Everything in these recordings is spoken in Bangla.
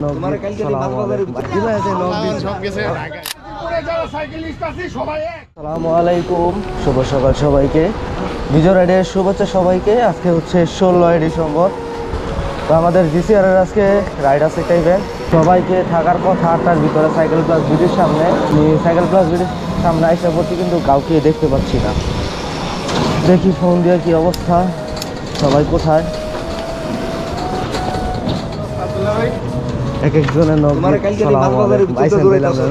আসসালামু আলাইকুম, শুভ সকাল সবাইকে। বিজয় রাইডের শুভেচ্ছা সবাইকে। আজকে হচ্ছে 16 ডিসেম্বর। তো আমাদের জিসিআর এর আজকে রাইড আছে একটা ইভেন্ট। সবাইকে থাকার কথা 8টার ভিতরে সাইকেল প্লাস বিডির সামনে। সাইকেল প্লাস বিডির সামনে আইসা পড়ছি, কিন্তু কাউকে দেখতে পাচ্ছি না। দেখি ফোন দিয়ে কি অবস্থা, সবাই কোথায়। এক একজনের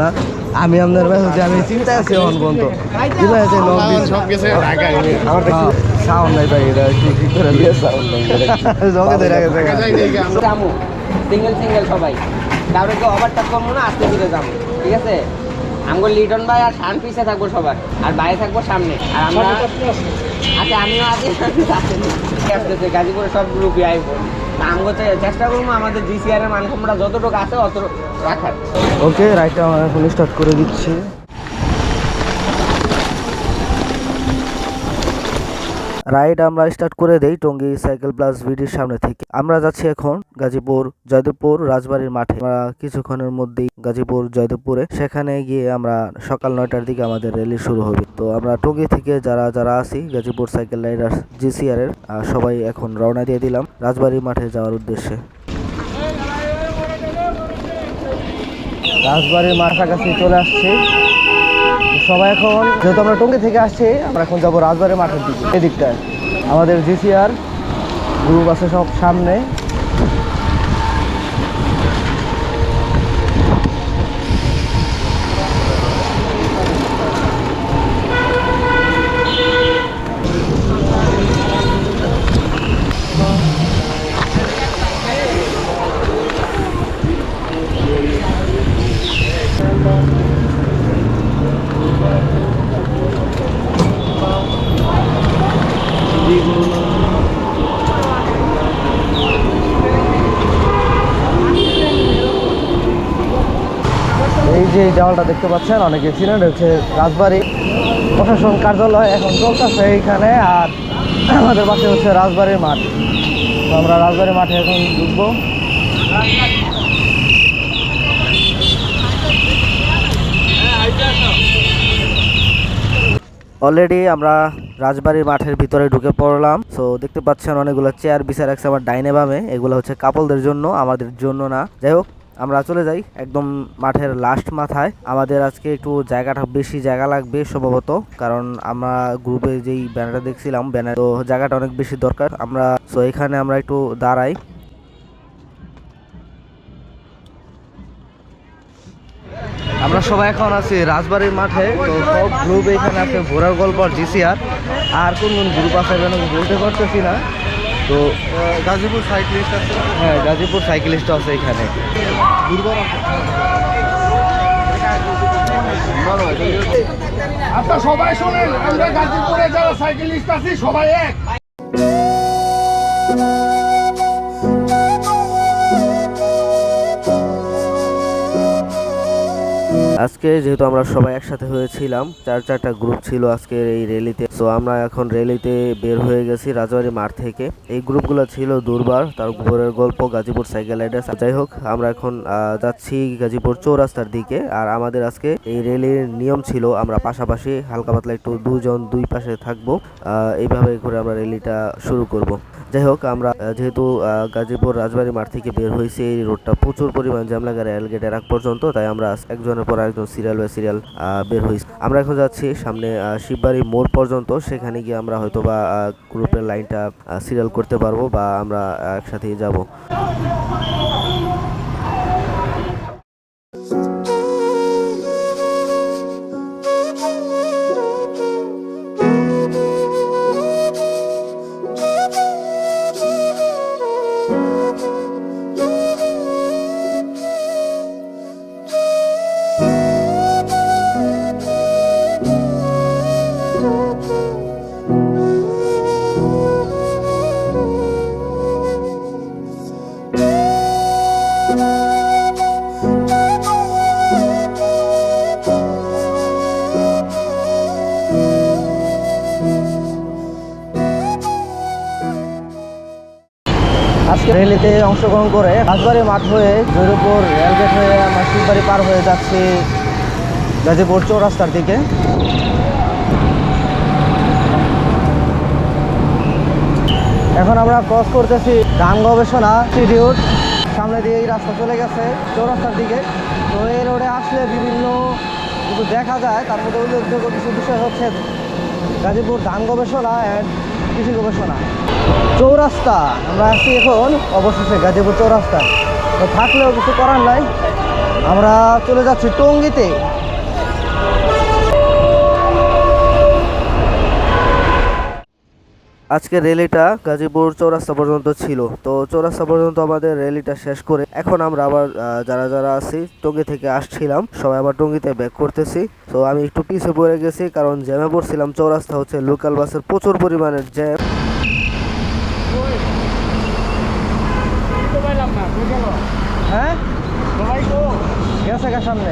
না আমি আপনার মেসেজে আমি চিন্তা আছি অন বন্ধ সাউন্ড নাই ভাই, এটা একটু ঠিক করে দিয়ে সাউন্ড নাই জগে ধরে গেছে সিঙ্গেল সিঙ্গেল সবাই কারো কেউ ওভারটেক করবো না, আস্তে ধীরে যাবো, ঠিক আছে? আমগো লিটন ভাই আর শান পিছে থাকবো সবার, আর বাইরে থাকবো সামনে। আর আমরা আচ্ছা আমিও আছি আসতেছে গাজীপুরে সব গ্রুপে আইবো। আমগো চেষ্টা করবো আমাদের জিসিআর এর মানুষ আমরা যতটুকু আছে অত রাখার। ওকে, রাইডটা আমরা এখন স্টার্ট করে দিচ্ছি। রাইড আমরা স্টার্ট করে দেই টঙ্গী সাইকেল প্লাস ভিডির সামনে থেকে। আমরা যাচ্ছি এখন গাজীপুর জয়দেবপুর রাজবাড়ির মাঠে। আমরা কিছুক্ষণের মধ্যেই গাজীপুর জয়দেবপুরে, সেখানে গিয়ে আমরা সকাল 9টার দিকে আমাদের র্যালি শুরু হবে। তো আমরা টঙ্গী থেকে যারা আছি গাজীপুর সাইকেল রাইডার জিসিআর এর সবাই এখন রওনা দিয়ে দিলাম রাজবাড়ির মাঠে যাওয়ার উদ্দেশ্যে। রাজবাড়ির মাঠ কাছে চলে আসছি সবাই। এখন যেহেতু আমরা টঙ্গী থেকে আসছি, আমরা এখন যাবো রাজবাড়ির মাঠের দিকে। এই দিকটায় আমাদের জিসিআর গ্রুপ আছে সব সামনে। এই যে দেওয়ালটা দেখতে পাচ্ছেন, অনেক অ্যাক্সিডেন্ট হচ্ছে। রাজবাড়ী প্রশাসন কার্যালয় এখন চলতেছে এইখানে, আর আমাদের পাশে হচ্ছে রাজবাড়ির মাঠ। তো আমরা রাজবাড়ির মাঠে এখন ঢুকবো। অলরেডি আমরা রাজবাড়ির মাঠের ভিতরে ঢুকে পড়লাম। সো দেখতে পাচ্ছেন অনেকগুলো চেয়ার বিচার রাখছে আমার ডাইনে বামে। এগুলো হচ্ছে কাপলদের জন্য, আমাদের জন্য না। যাই হোক, আমরা চলে যাই একদম মাঠের লাস্ট মাথায়। আমাদের আজকে একটু জায়গাটা বেশি জায়গা লাগবে সম্ভবত, কারণ আমরা গ্রুপে যেই ব্যানারটা দেখছিলাম ব্যানার, তো জায়গাটা অনেক বেশি দরকার। আমরা সো এখানে আমরা একটু দাঁড়াই। আমরা সবাই এখন আছি রাজবাড়ির মাঠে। তো সব গ্রুপ এখানে আছে, ঘোরার গল্প জিসিআর। আর কোন কোন গ্রুপ আছে বলতে পারতেছি না। তো গাজীপুর সাইক্লিস্ট আছে। হ্যাঁ, গাজীপুর সাইক্লিস্ট আছে এখানে। আচ্ছা সবাই শোনেন, আমরা গাজীপুরে যারা সাইক্লিস্ট আছি সবাই এক। আজকে যেহেতু আমরা সবাই একসাথে হয়েছিলাম, চারটা গ্রুপ ছিল আজকের এই র্যালিতে। সো আমরা এখন র্যালিতে বের হয়ে গেছি রাজবাড়ি মাঠ থেকে। এই গ্রুপগুলো ছিল দুর্বার, তার ঘোরের গল্প, গাজীপুর সাইকেল রাইডার্স। যাই হোক, আমরা এখন যাচ্ছি গাজীপুর চৌরাস্তার দিকে। আর আমাদের আজকে এই র্যালির নিয়ম ছিল আমরা পাশাপাশি হালকা পাতলা একটু দুজন দুই পাশে থাকবো। এইভাবে করে আমরা র্যালিটা শুরু করব। যাই হোক, আমরা যেহেতু গাজীপুর রাজবাড়ি মাঠ থেকে বের হয়েছি, এই রোডটা প্রচুর পরিমাণ জ্যাম লাগে রেল গেটের আগ পর্যন্ত। তাই আমরা একজনের পর একজন সিরিয়াল বাই সিরিয়াল বের হয়েছি। আমরা এখন যাচ্ছি সামনে শিববাড়ি মোড় পর্যন্ত। সেখানে গিয়ে আমরা হয়তো বা গ্রুপের লাইনটা সিরিয়াল করতে পারবো, বা আমরা একসাথেই যাব। র্যালিতে অংশগ্রহণ করে রাজবাড়ী মাঠ হয়ে জয়দেবপুর রেলগেট হয়ে আমরা শিববাড়ি পার হয়ে যাচ্ছি গাজীপুর চৌরাস্তার দিকে। এখন আমরা ক্রস করতেছি ধান গবেষণা ইনস্টিটিউট, সামনে দিয়ে এই রাস্তা চলে গেছে চৌরাস্তার দিকে। তো এই রোডে আসলে বিভিন্ন কিছু দেখা যায়, তার মধ্যে উল্লেখযোগ্য কিছু বিষয় হচ্ছে গাজীপুর ধান গবেষণা অ্যান্ড কৃষি গবেষণা। চৌরাস্তা আমরা আসছি এখন অবশেষে গাজীপুর চৌরাস্তা। তো থাকলেও কিছু করার নাই, আমরা চলে যাচ্ছি টঙ্গীতে। আজকে র্যালিটা গাজীপুর চৌরাস্তা পর্যন্ত ছিল। তো চৌরাস্তা পর্যন্ত আমাদের র্যালিটা শেষ করে এখন আমরা আবার যারা যারা আছি টঙ্গী থেকে আসছিলাম সবাই আবার টঙ্গীতে ব্যাক করতেছি। তো আমি একটু পিছিয়ে পড়ে গেছি কারণ জ্যামে পড়ছিলাম। চৌরাস্তা হচ্ছে লোকাল বাসের প্রচুর পরিমাণের জ্যাম। হ্যাঁ গেছে সামনে।